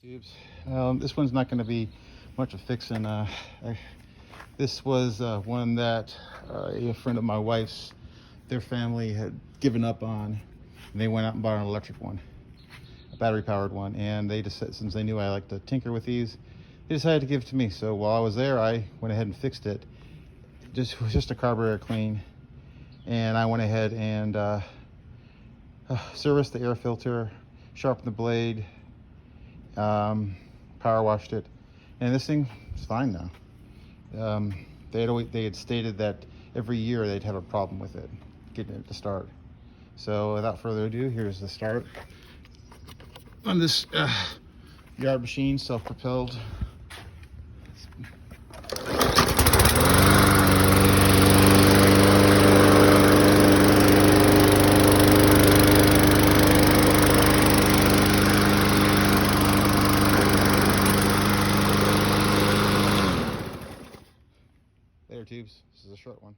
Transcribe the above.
Tubes. This one's not going to be much of fixing. This was one that a friend of my wife's, their family had given up on, and they went out and bought an electric one, a battery powered one, and they just, since they knew I like to tinker with these, they decided to give it to me. So while I was there, I went ahead and fixed it. It was just a carburetor clean, and I went ahead and serviced the air filter, sharpened the blade, power washed it, and this thing is fine now. They had stated that every year they'd have a problem with it getting it to start. So without further ado, here's the start on this yard machine, self-propelled. There, tubes. This is a short one.